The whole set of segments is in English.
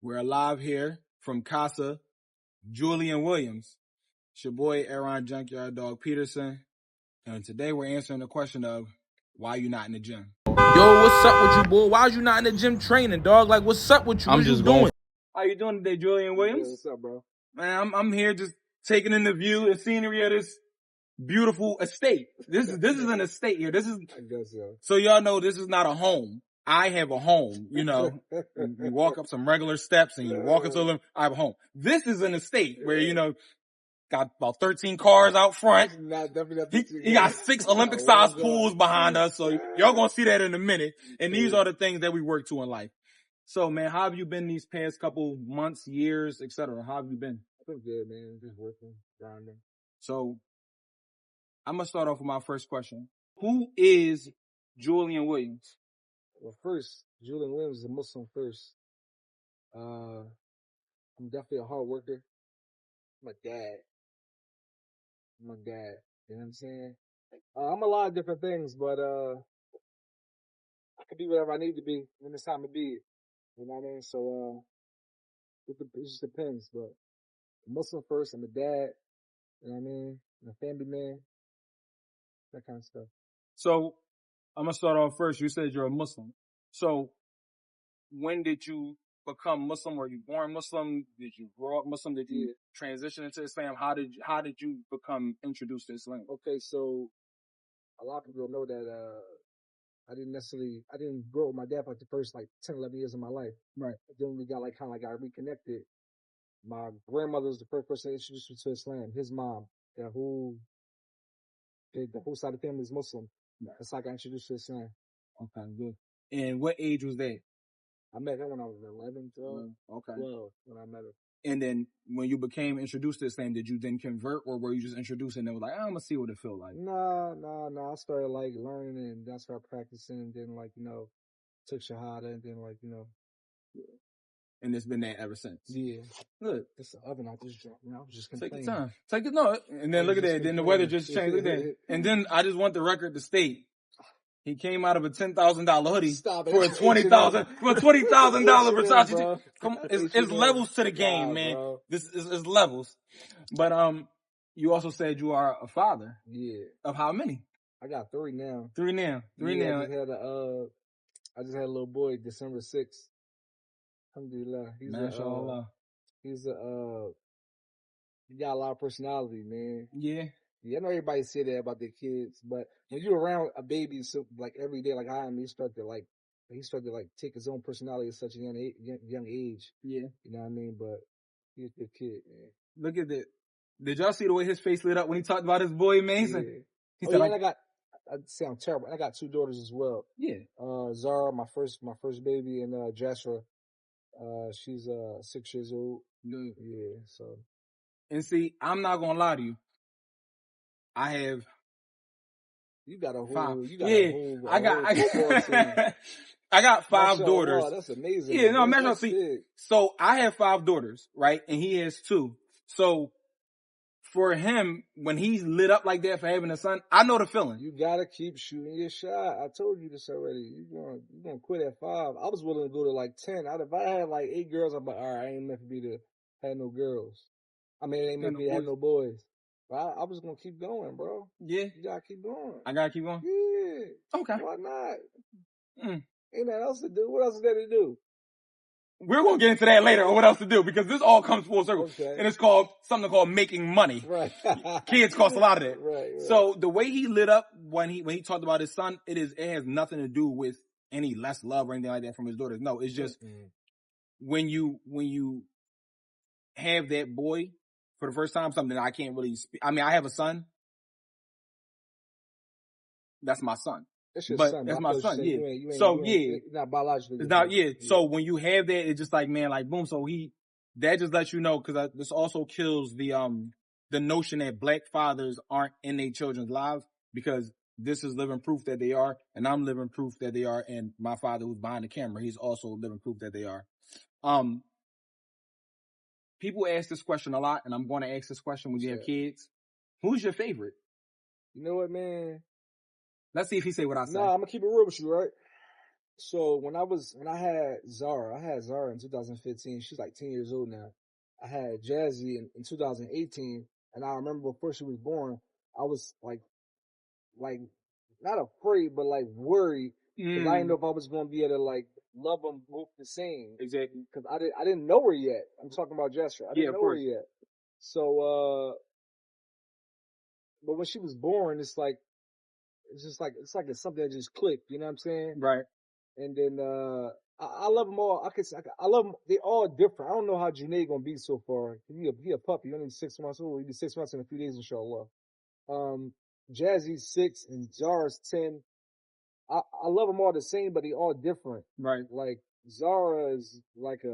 We're live here from Casa, Julian Williams. It's your boy, Erron Junkyard Dog Peterson. And today we're answering the question of, why you not in the gym? Yo, what's up with you, boy? Why you not in the gym training, dog? Like, what's up with you? What you doing? How you doing today, Julian Williams? What's up, bro? Man, I'm here just taking in the view and scenery of this beautiful estate. This is an estate here. This is, I guess so. so y'all know this is not a home. I have a home, you know. You walk up some regular steps and you walk into them. I have a home. This is an estate where, you know, got about 13 cars out front. He got 6 Olympic-sized pools behind us, so y'all gonna see that in a minute. And these are the things that we work to in life. So, man, how have you been these past couple months, years, etc.? How have you been? I've been good, man. Just working, grinding. So, I'm gonna start off with my first question. Who is Julian Williams? Well, first, Julian Williams is a Muslim first. I'm definitely a hard worker. I'm a dad. You know what I'm saying? I'm a lot of different things, but I could be whatever I need to be when it's time to be it. You know what I mean? So it just depends. But Muslim first, I'm a dad. You know what I mean? I'm a family man. That kind of stuff. So, I'm gonna start off first. You said you're a Muslim. So, when did you become Muslim? Were you born Muslim? Did you grow up Muslim? Did you transition into Islam? How did you become introduced to Islam? Okay, so a lot of people don't know that I didn't grow up with my dad for like the first 10, 11 years of my life. Right. Then we got got reconnected. My grandmother was the first person that introduced me to Islam. His mom, the whole side of the family is Muslim. That's how I got introduced to Islam. Okay, good. And what age was that? I met her when I was 11, 12. Okay. 12 when I met her. And then when you became introduced to Islam, did you then convert, or were you just introduced and then was like, I'm gonna see what it feel like? Nah. I started learning and then I started practicing and then took Shahada and then And it's been that ever since. Yeah. Good. It's the oven I just dropped. I was just Take complaining. your time. Take it. No. And then look at that. Then the weather just changed. Look at that. And then I just want the record to state, he came out of a $10,000 hoodie for a $20,000 Versace. Come on, it's levels to the game, man. Bro. This is levels. But you also said you are a father. Yeah. Of how many? I got 3 now. 3 now. 3 now. I just had a little boy December 6th. Alhamdulillah. He got a lot of personality, man. Yeah. Yeah, I know everybody say that about their kids, but when you're around a baby every day, like I am, he started to take his own personality at such a young age. Yeah. You know what I mean? But he's a good kid, man. Look at that. Did y'all see the way his face lit up when he talked about his boy, man? Yeah. He said, I sound terrible. I got 2 daughters as well. Yeah. Zara, my first baby, and Joshua. She's 6 years old. Good. Yeah, so. And see, I'm not gonna lie to you. I have. You got a whole. 5. You got a whole. I got 5 daughters. Wow, that's amazing. Yeah, no, imagine. See, so I have 5 daughters, right, and he has 2. So for him, when he's lit up like that for having a son, I know the feeling. You gotta keep shooting your shot. I told you this already. You gonna quit at 5. I was willing to go to 10. If I had 8 girls, I'm like, all right, I ain't meant for me to have no girls. I mean, it ain't meant for me to have no boys. But I was gonna keep going, bro. Yeah. You gotta keep going. I gotta keep going? Yeah. Okay. Why not? Ain't nothing else to do. What else is there to do? We're gonna get into that later, or what else to do, because this all comes full circle. Okay. And it's something called making money. Right. Kids cost a lot of that. Right. So the way he lit up when he talked about his son, it has nothing to do with any less love or anything like that from his daughters. No, it's just when you have that boy for the first time, something that I can't really speak. I mean, I have a son. That's my son. That's your but son. that's my son, yeah. It's not biologically. It's not, yeah. So when you have that, it's just like, man, boom. So that just lets you know, because this also kills the notion that black fathers aren't in their children's lives, because this is living proof that they are, and I'm living proof that they are, and my father who's behind the camera, he's also living proof that they are. People ask this question a lot, and I'm going to ask this question when you have kids. Who's your favorite? You know what, man? Let's see if he say what I say. Nah, I'm gonna keep it real with you, right? So when I had Zara in 2015. She's like 10 years old now. I had Jazzy in 2018, and I remember before she was born, I was like not afraid, but like worried because I didn't know if I was going to be able to like love them both the same. Exactly. Because I didn't know her yet. I'm talking about Jessica. I didn't know her yet. So, but when she was born, it's something that just clicked. You know what I'm saying? Right. And then I love them all. I love them. They all different. I don't know how Janae gonna be so far. He a puppy. He only 6 months old. He'll be 6 months in a few days, inshallah. Jazzy's 6 and Zara's 10. I love them all the same, but they all different. Right. Like Zara is like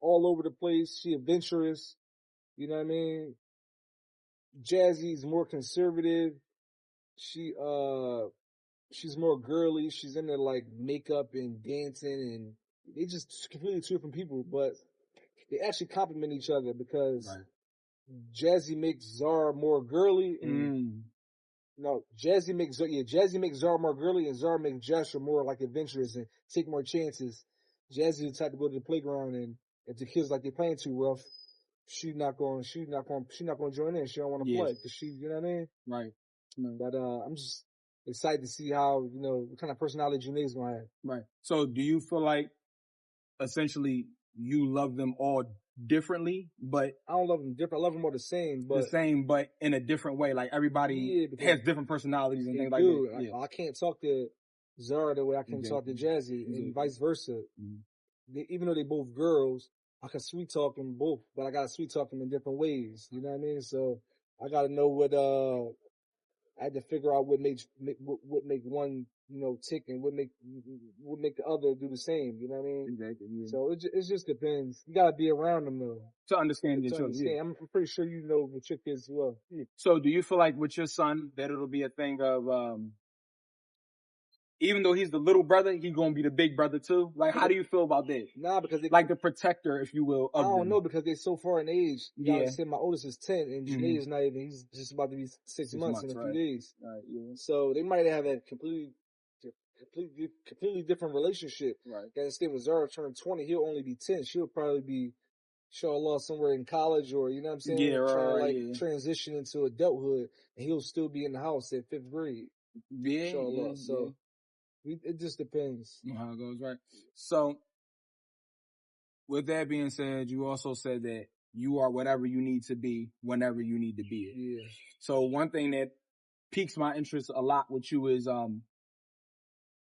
all over the place. She adventurous. You know what I mean? Jazzy's more conservative. She's more girly. She's into like makeup and dancing, and they just completely two different people, but they actually complement each other because Jazzy makes Zara more girly. And, no, Jazzy makes Zara more girly, and Zara makes Jasher more like adventurous and take more chances. Jazzy is the type to go to the playground, and if the kids like they're playing too rough, she's not going to join in. She don't want to play because you know what I mean? Right. But I'm just excited to see how, what kind of personality Janae's going to have. Right. So do you feel like essentially you love them all differently, but I don't love them different. I love them all the same, but in a different way. Like everybody has different personalities and things like that. Yeah. I can't talk to Zara the way I can talk to Jazzy, and vice versa. Even though they both girls, I can sweet talk them both, but I gotta sweet talk them in different ways. You know what I mean? So I gotta know what I had to figure out what make one tick and what make the other do the same. You know what I mean? Exactly. Yeah. So it just depends. You gotta be around them though to understand your children. Yeah. I'm pretty sure you know the chick is as well. Yeah. So do you feel like with your son that it'll be a thing of even though he's the little brother, he's gonna be the big brother too? Like, how do you feel about that? Nah, because like the protector, if you will. I don't know because they're so far in age. You yeah. Say my oldest is 10, and Janae is not even. He's just about to be 6 months in a few days. Right. Yeah. So they might have a completely different relationship. Right. Instead of Zara turning 20, he'll only be 10. She'll probably be, inshallah, somewhere in college or you know what I'm saying. Yeah. Trying to transition into adulthood, and he'll still be in the house at 5th grade. Yeah. Inshallah. Yeah, so. It just depends. How it goes, right? So, with that being said, you also said that you are whatever you need to be whenever you need to be it. Yeah. So, one thing that piques my interest a lot with you is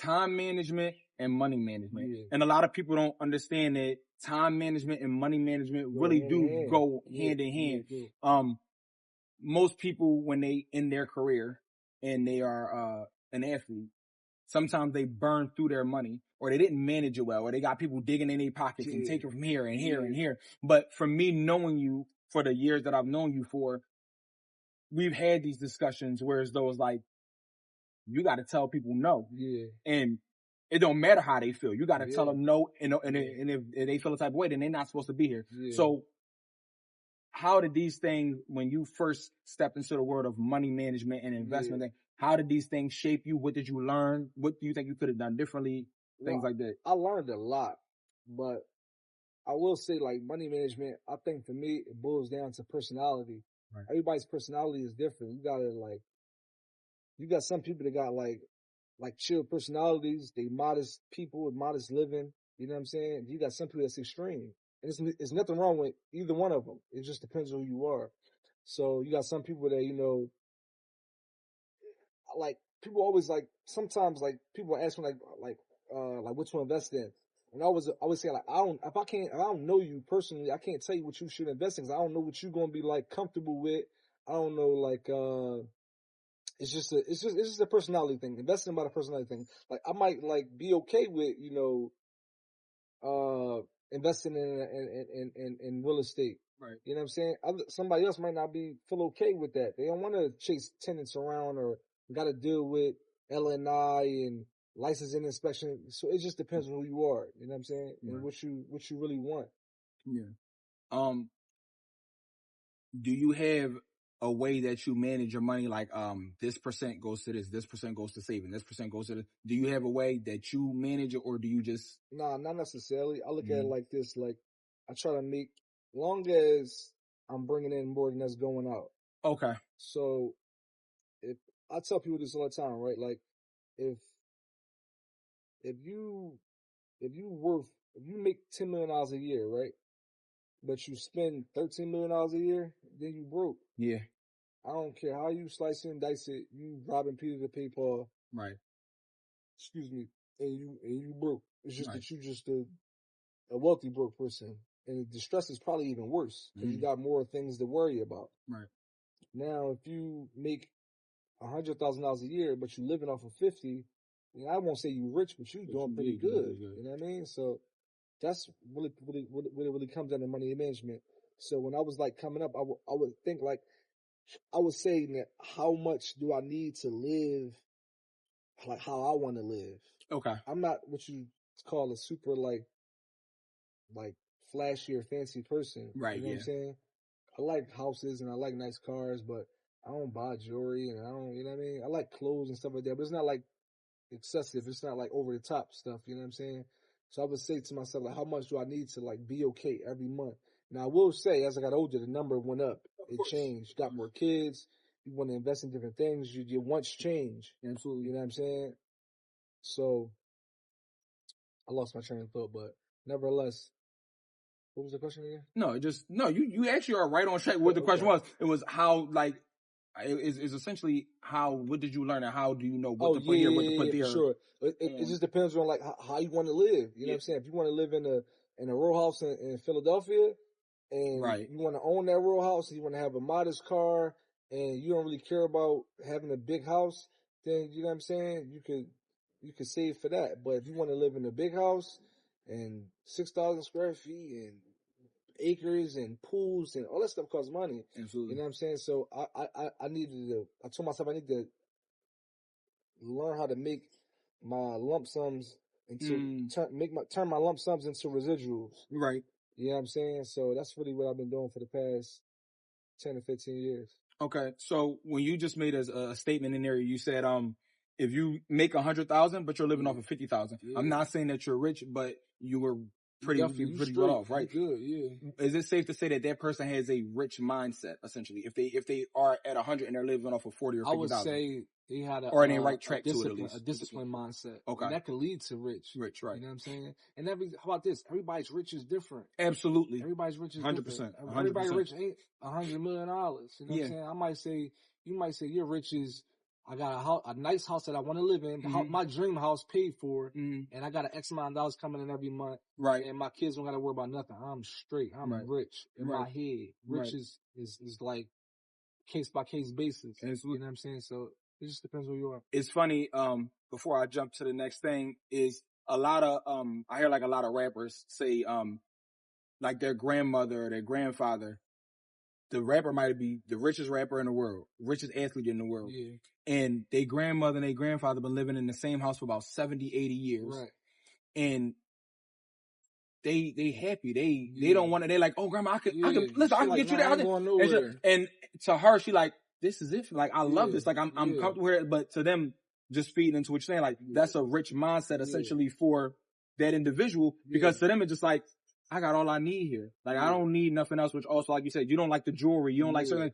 time management and money management. Yeah. And a lot of people don't understand that time management and money management really do go hand in hand. Yeah. Most people, when they in their career and they are an athlete, sometimes they burn through their money or they didn't manage it well or they got people digging in their pockets and taking from here and here and here. But for me, knowing you for the years that I've known you for, we've had these discussions where as though it's like, you got to tell people no. Yeah. And it don't matter how they feel. You got to tell them no. And if they feel a type of way, then they're not supposed to be here. Yeah. So how did these things, when you first stepped into the world of money management and investment, how did these things shape you? What did you learn? What do you think you could have done differently? Things like that. I learned a lot, but I will say like money management, I think for me, it boils down to personality. Right. Everybody's personality is different. You got some people that got like chill personalities. They modest people with modest living. You know what I'm saying? You got some people that's extreme. And it's nothing wrong with either one of them. It just depends on who you are. So you got some people that, like people always like, sometimes like people ask me like what to invest in. And I always say like, I don't know you personally, I can't tell you what you should invest in because I don't know what you're going to be like comfortable with. I don't know, like, it's just a personality thing. Investing about a personality thing. Like I might like be okay with, investing in real estate. Right. You know what I'm saying? Somebody else might not feel okay with that. They don't want to chase tenants around or got to deal with LNI and licensing inspection. So it just depends on who you are. You know what I'm saying? Right. And what you really want. Yeah. Do you have a way that you manage your money? Like, this percent goes to this percent goes to saving, this percent goes to this. Do you have a way that you manage it, or do you just? Nah, not necessarily. I look at it like this. Like, I try to make, long as I'm bringing in more than that's going out. Okay. So, if I tell people this all the time, right? Like, if you make $10 million a year, right? But you spend $13 million a year, then you broke. Yeah. I don't care how you slice it and dice it. You robbing Peter to pay Paul. Right. Excuse me. And you broke. It's just Right. that you just a wealthy broke person. And the stress is probably even worse because you got more things to worry about. Right. Now, if you make $100,000 a year, but you living off of 50, I won't say you rich, but you doing pretty good. You know what I mean? So that's really comes down to money management. So when I was like coming up, I would think like, I was saying that how much do I need to live like how I want to live? Okay. I'm not what you call a super like flashy or fancy person. Right. You know what I'm saying? I like houses and I like nice cars, but I don't buy jewelry and I don't, you know what I mean? I like clothes and stuff like that, but it's not like excessive. It's not like over the top stuff. You know what I'm saying? So I would say to myself, like, how much do I need to like be okay every month? Now I will say, as I got older, the number went up. It changed. Got more kids. You want to invest in different things. Your wants change. Absolutely. You know what I'm saying? So I lost my train of thought, but nevertheless, what was the question again? No, you actually are right on track with what the question was. It was how, like, is essentially what did you learn and how do you know what to put here, what to put there? Sure. It just depends on like how you want to live. You know what I'm saying? If you want to live in a row house in Philadelphia and you want to own that row house and you want to have a modest car and you don't really care about having a big house, then you know what I'm saying? You could save for that. But if you want to live in a big house and 6,000 square feet and acres and pools and all that stuff costs money. Absolutely. You know what I'm saying? So I told myself I need to learn how to make my lump sums into turn my lump sums into residuals. Right. You know what I'm saying? So that's really what I've been doing for the past 10 to 15 years. Okay. So when you just made a statement in there, you said if you make 100,000 but you're living off of 50,000. I'm not saying that you're rich, but you were pretty well off, right? Good, yeah. Is it safe to say that person has a rich mindset, essentially, if they are at 100 and they're living off of 40 or 50,000? I would say they had or in the right track to it, at least. A disciplined mindset. Okay. And that could lead to rich. Rich, right. You know what I'm saying? And how about this? Everybody's rich is different. Absolutely. Everybody's rich is 100%. different. 100%. Everybody rich ain't $100 million. You know what I'm saying? You might say your rich is, I got a nice house that I want to live in. My dream house paid for, and I got an X amount of dollars coming in every month. Right. And my kids don't got to worry about nothing. I'm straight. I'm rich in my head. Rich is like case by case basis. Absolutely. You know what I'm saying? So it just depends who you are. It's funny. Before I jump to the next thing, is a lot of I hear like a lot of rappers say like their grandmother or their grandfather. The rapper might be the richest rapper in the world, richest athlete in the world. Yeah. And their grandmother and their grandfather been living in the same house for about 70, 80 years. Right. And they happy. They don't want to, they're like, oh, grandma, I can get you that. And to her, she like, this is it. Like, I love this. Like, I'm comfortable with it. But to them, just feeding into what you're saying, like, that's a rich mindset essentially for that individual. Because to them, it's just like, I got all I need here. Like, I don't need nothing else, which also, like you said, you don't like the jewelry. You don't like certain,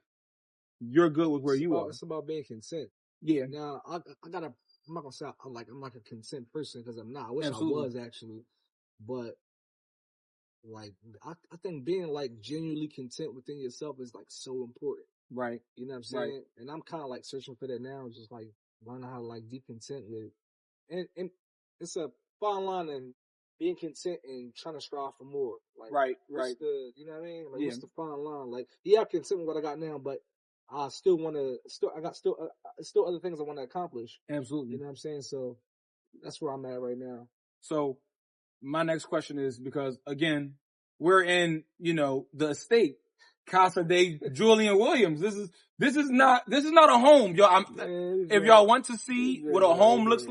you're good with where you are. It's about being content. Yeah. Now, I'm not going to say I'm like a content person because I'm not. I wish I was actually. But, like, I think being, like, genuinely content within yourself is, like, so important. Right. You know what I'm saying? Right. And I'm kind of, like, searching for that now, just, like, learning how to, like, be content with it. And it's a fine line in being content and trying to strive for more. Like, right. You know what I mean? Like, what's the fine line? Like, I'm content with what I got now, but I still want to, still other things I want to accomplish. Absolutely. You know what I'm saying? So that's where I'm at right now. So my next question is, because again, we're in, the estate, Casa de Julian Williams. This is not a home, y'all. If y'all want to see what a home looks like.